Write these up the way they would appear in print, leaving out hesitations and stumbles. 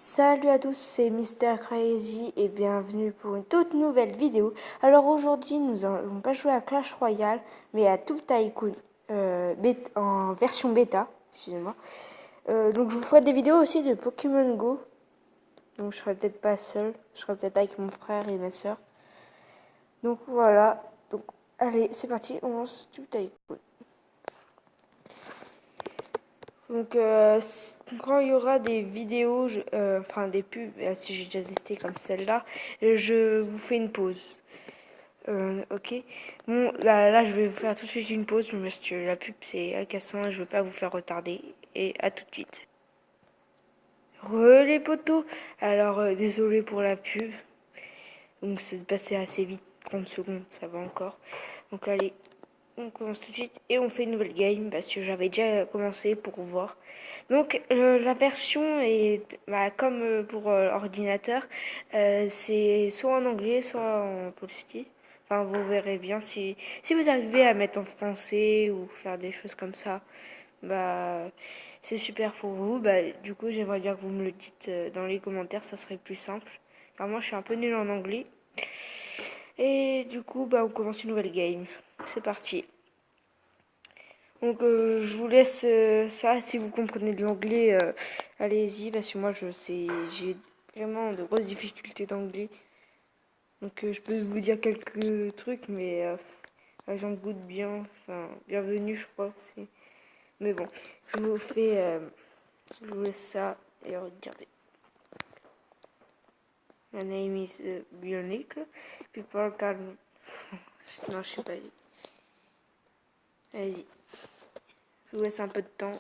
Salut à tous, c'est Mister Crazy et bienvenue pour une toute nouvelle vidéo. Alors aujourd'hui, nous n'allons pas jouer à Clash Royale, mais à Tube Tycoon en version bêta, excusez-moi. Donc je vous ferai des vidéos aussi de Pokémon Go. Donc je serai peut-être pas seul, je serai peut-être avec mon frère et ma soeur. Donc voilà, donc allez, c'est parti, on lance Tube Tycoon. Donc quand il y aura des vidéos, enfin des pubs, si j'ai déjà testé comme celle-là, je vous fais une pause. Ok. Bon, là, je vais vous faire tout de suite une pause parce que la pub c'est agaçant et je veux pas vous faire retarder. Et à tout de suite. Les potos. Alors désolé pour la pub. Donc c'est passé assez vite, 30 secondes, ça va encore. Donc allez, on commence tout de suite et on fait une nouvelle game parce que j'avais déjà commencé pour voir. Donc la version est comme pour ordinateur, c'est soit en anglais, soit en polski. Enfin, vous verrez bien si vous arrivez à mettre en français ou faire des choses comme ça, bah c'est super pour vous. Bah, du coup, j'aimerais bien que vous me le dites dans les commentaires, ça serait plus simple. Car moi, je suis un peu nulle en anglais. Et du coup, bah, on commence une nouvelle game. C'est parti. Donc je vous laisse ça, si vous comprenez de l'anglais, allez-y, parce que moi j'ai vraiment de grosses difficultés d'anglais. Donc je peux vous dire quelques trucs, mais j'en goûte bien, enfin, bienvenue je crois. Mais bon, je vous fais, je vous laisse ça et regardez. My name is Bionic. People can... Non, je sais pas. Allez-y, je vous laisse un peu de temps.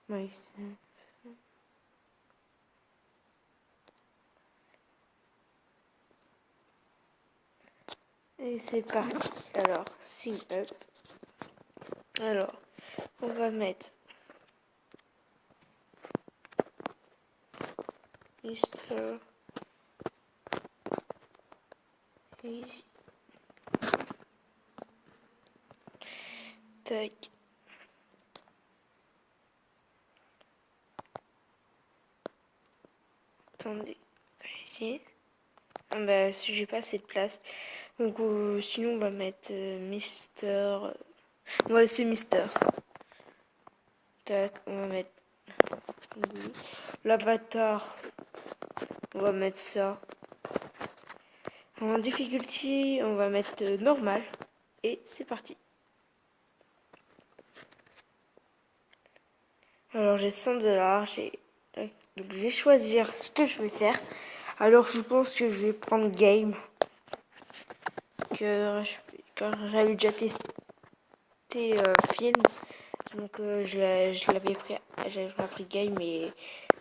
Nice. Et c'est parti. Alors, sing up. Alors, on va mettre Mister Easy. Tac. Attendez. Ici. Ah bah, si j'ai pas assez de place. Donc, sinon, on va mettre Mister. On va laisser Mister. Tac, on va mettre l'avatar. On va mettre ça. En difficulty, on va mettre normal. Et c'est parti. Alors, j'ai 100 $. Donc, je vais choisir ce que je vais faire. Alors, je pense que je vais prendre game. Quand j'avais déjà testé film, donc je l'avais pris, j'avais pris game et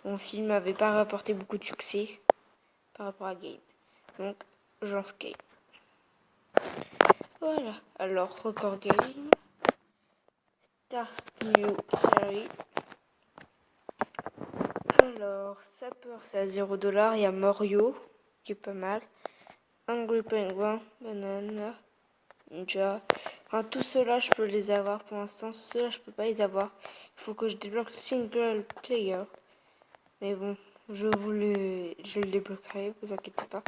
mon film n'avait pas rapporté beaucoup de succès par rapport à game. Donc, j'en game. Voilà. Alors, record game. Start new series. Alors, Sapeur, c'est à 0 $. Il y a Morio, qui est pas mal. Angry Penguin, Banana, Ninja. Enfin, tout cela, je peux les avoir pour l'instant. Ceux-là, je peux pas les avoir. Il faut que je débloque le single player. Mais bon, je le débloquerai, vous inquiétez pas.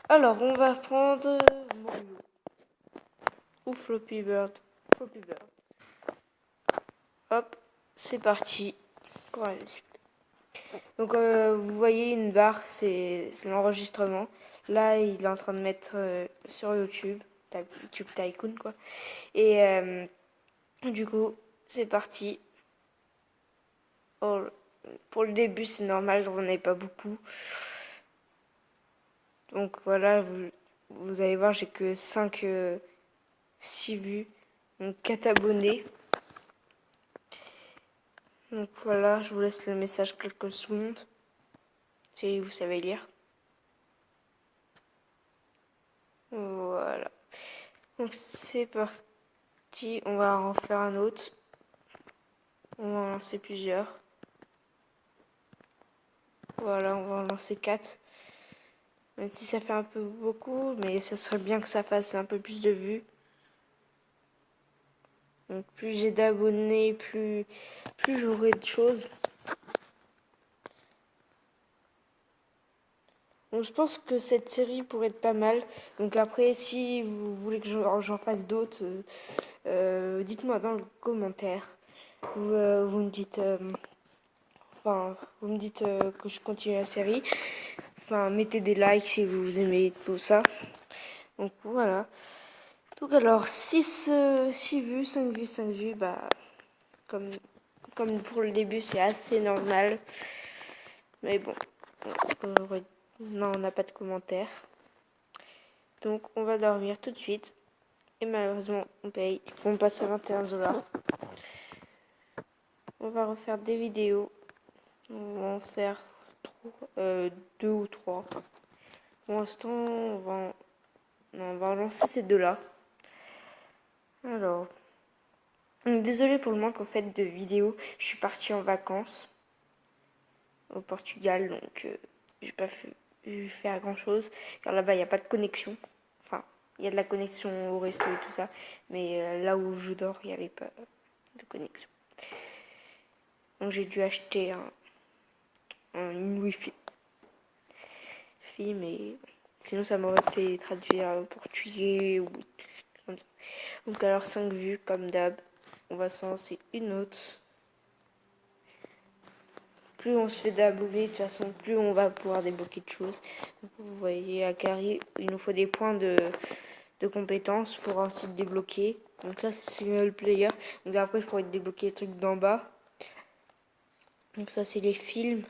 Alors, on va prendre Mario. Ou Floppy Bird. Floppy Bird. Hop, c'est parti. Pour la suite. Donc, vous voyez une barre, c'est l'enregistrement. Là, il est en train de mettre sur YouTube. YouTube Tycoon, quoi. Et du coup, c'est parti. Oh, pour le début, c'est normal, on n'est pas beaucoup. Donc voilà, vous allez voir, j'ai que 5, 6 vues. Donc 4 abonnés. Donc voilà, je vous laisse le message quelques secondes. Si vous savez lire. Voilà. Donc c'est parti, on va en faire un autre. On va en lancer plusieurs. Voilà, on va en lancer 4. Même si ça fait un peu beaucoup, mais ça serait bien que ça fasse un peu plus de vues. Donc plus j'ai d'abonnés, plus j'aurai de choses. Donc je pense que cette série pourrait être pas mal. Donc après, si vous voulez que j'en fasse d'autres, dites-moi dans le commentaire. Vous me dites, vous me dites que je continue la série. Enfin, mettez des likes si vous aimez tout ça. Donc voilà. Donc alors, 6 vues, 5 vues, 5 vues, bah, comme pour le début, c'est assez normal. Mais bon, non, on n'a pas de commentaires. Donc on va dormir tout de suite. Et malheureusement, on paye. On passe à 21 $. On va refaire des vidéos. On va en faire 2 ou 3. Pour l'instant, on va lancer ces deux-là. Alors, désolée pour le manque en fait de vidéos. Je suis partie en vacances au Portugal, donc j'ai pas pu faire grand chose. Car là-bas, il n'y a pas de connexion. Enfin, il y a de la connexion au resto et tout ça. Mais là où je dors, il n'y avait pas de connexion. Donc j'ai dû acheter une Wi-Fi. Mais sinon, ça m'aurait fait traduire portugais ou comme ça. Donc alors 5 vues comme d'hab. On va se lancer une autre. Plus on se fait d'abouver, de toute façon, plus on va pouvoir débloquer de choses. Donc, vous voyez, à Carrie, il nous faut des points de compétences pour ensuite débloquer. Donc ça, c'est single player. Donc après, je pourrais débloquer les trucs d'en bas. Donc ça, c'est les films.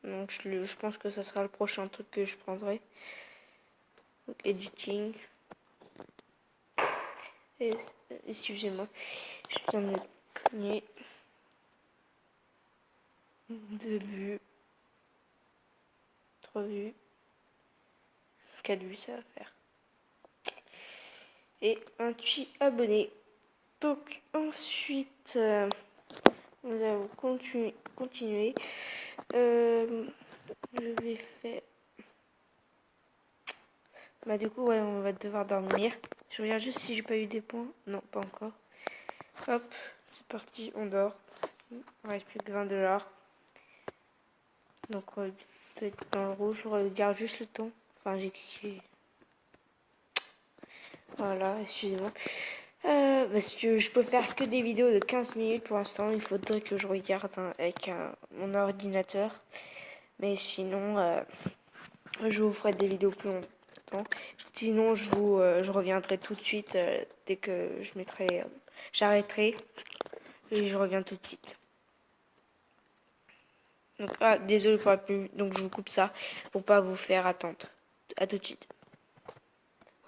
Donc je pense que ça sera le prochain truc que je prendrai. Donc editing. Excusez-moi, je viens de me cogner. 2 vues. 3 vues. 4 vues, ça va faire. Et 28 abonnés. Donc ensuite, nous allons continuer. Je vais faire... Bah du coup, ouais, on va devoir dormir. Je regarde juste si j'ai pas eu des points. Non, pas encore. Hop, c'est parti, on dort. Il ne reste plus que 20 $. Donc on va être dans le rouge. Je regarde juste le temps. Enfin, j'ai cliqué. Voilà, excusez-moi. Parce que je peux faire que des vidéos de 15 minutes pour l'instant. Il faudrait que je regarde avec mon ordinateur. Mais sinon, je vous ferai des vidéos plus longtemps. Sinon, je reviendrai tout de suite dès que j'arrêterai. Et je reviens tout de suite. Donc, désolé pour la pub. Donc, je vous coupe ça pour pas vous faire attendre. À tout de suite.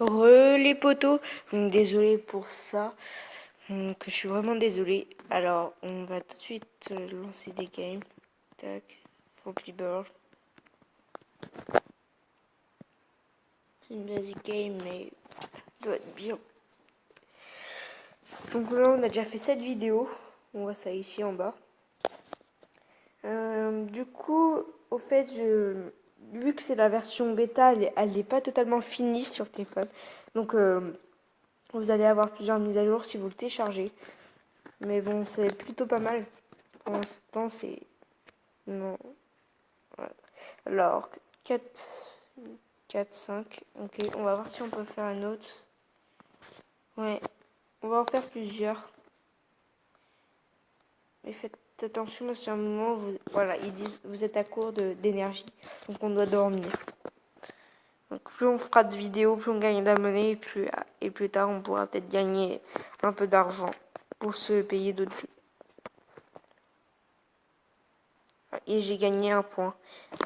Les poteaux. Donc, désolé pour ça. Donc, je suis vraiment désolée. Alors, on va tout de suite lancer des games. Tac. Flappy Bird. C'est une basic game, mais doit être bien. Donc là, on a déjà fait cette vidéo. On voit ça ici en bas. Du coup, au fait, vu que c'est la version bêta, elle n'est pas totalement finie sur téléphone. Donc, vous allez avoir plusieurs mises à jour si vous le téléchargez. Mais bon, c'est plutôt pas mal. Pour l'instant, c'est... Non. Voilà. Alors, 4, 5. Ok, on va voir si on peut faire un autre. Ouais, on va en faire plusieurs. Mais faites attention parce qu'à un moment, voilà, ils disent vous êtes à court d'énergie. Donc on doit dormir. Donc plus on fera de vidéos, plus on gagne de la monnaie, et plus tard on pourra peut-être gagner un peu d'argent pour se payer d'autres jeux. Et j'ai gagné un point.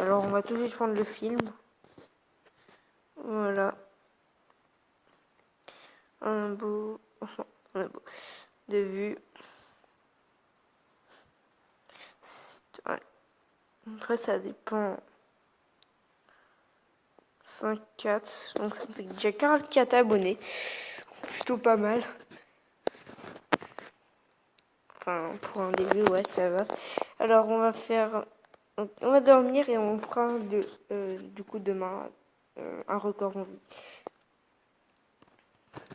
Alors on va tout de suite prendre le film. Voilà. Un beau de vue. Ouais. Après ça dépend. 5, 4. Donc ça me fait déjà 44 abonnés. Plutôt pas mal. Enfin, pour un début, ouais, ça va. Alors, on va dormir et on fera du coup demain un record en vie.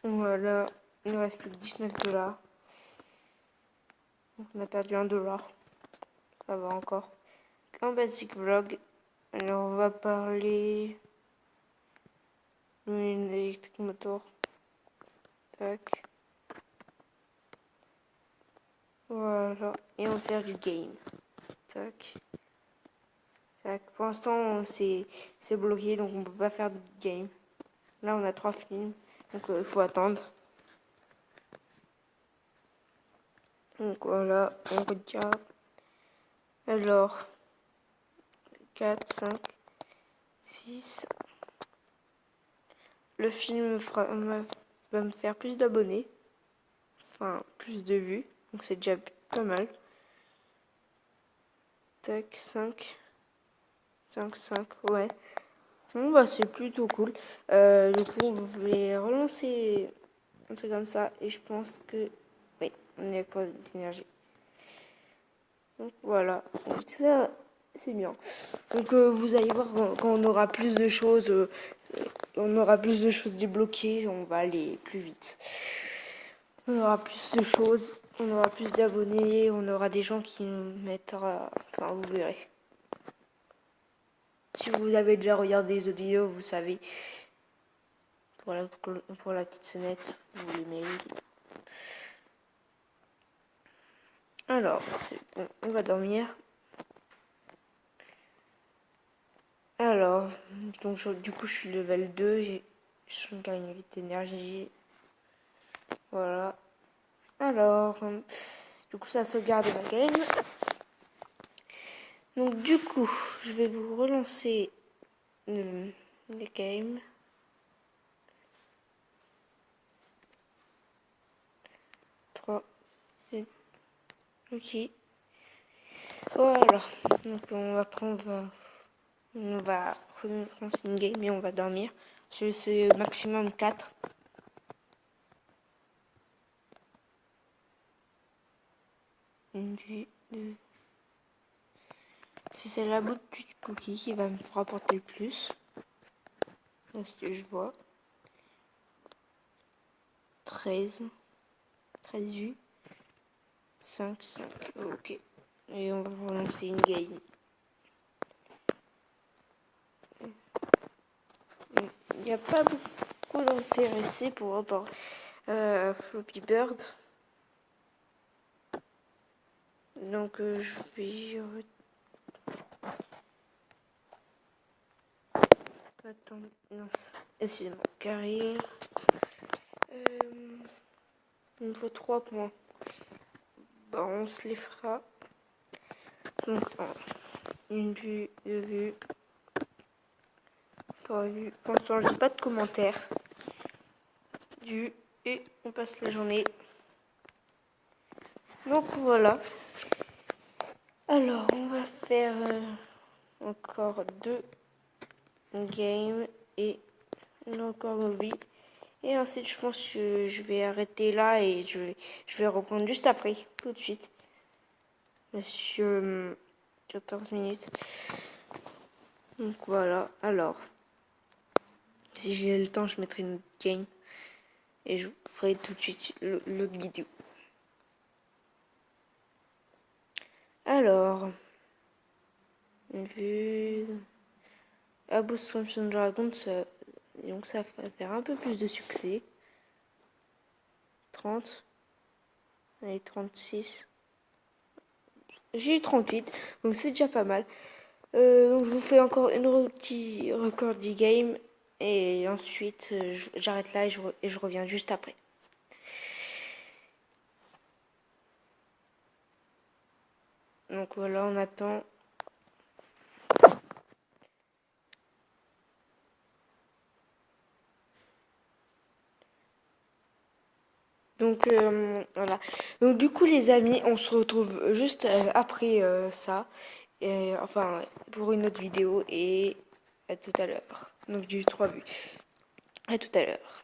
Voilà, il ne reste plus que 19 $. On a perdu $1. Ça va encore. Un basic vlog. Alors on va parler d'une électrique motor. Tac. Voilà. Et on va faire du game. Tac. Tac. Pour l'instant c'est bloqué donc on peut pas faire de game. Là on a 3 films. Donc il faut attendre. Donc voilà, on regarde. Alors, 4, 5, 6. Le film va me faire plus d'abonnés. Enfin, plus de vues. Donc c'est déjà pas mal. Tac, 5. 5, 5, ouais. Bon, bah c'est plutôt cool. Du coup, je vais relancer un truc comme ça. Et je pense que... Oui, on est à quoi d'énergie. Donc voilà. Donc, ça, c'est bien. Donc vous allez voir quand on aura plus de choses, débloquées, on va aller plus vite. On aura plus de choses, on aura plus d'abonnés, on aura des gens qui nous mettra, enfin vous verrez. Si vous avez déjà regardé les autres vidéos, vous savez. Pour la petite sonnette, vous l'aimez. Alors, c'est bon, on va dormir. Alors, donc du coup je suis level 2, je gagne 8 d'énergie. Voilà. Alors, du coup ça sauvegarde ma game. Donc du coup, je vais vous relancer le game. 3. Ok. Voilà. Donc on va relancer une game et on va dormir. C'est maximum 4. Une vue de... Si c'est la bout du cookie qui va me rapporter le plus. Là, ce que je vois. 13 vues. 5. Ok. Et on va relancer une game. Il n'y a pas beaucoup d'intéressés pour rapport Flappy Bird. Donc je vais... Attends, non, excusez-moi, carré. Il me faut 3 points. Bon, on se les fera. Donc, une vue, 2 vues, 3 vues. Pour l'instant, je n'ai pas de commentaires. Et on passe la journée. Donc voilà. Alors, on va faire encore 2 games et encore une vie. Et ensuite, je pense que je vais arrêter là et je vais reprendre juste après, tout de suite. Monsieur, 14 minutes. Donc voilà. Alors, si j'ai le temps, je mettrai une game et je ferai tout de suite l'autre vidéo. Alors, vu Abus Crimson Dragon, donc ça va faire un peu plus de succès. 30. Allez, 36. J'ai eu 38, donc c'est déjà pas mal. Donc je vous fais encore une petit record du game. Et ensuite, j'arrête là et je reviens juste après. Donc voilà, on attend. Donc voilà. Donc du coup les amis, on se retrouve juste après ça. Et, enfin pour une autre vidéo et à tout à l'heure. Donc du 3 vues. À tout à l'heure.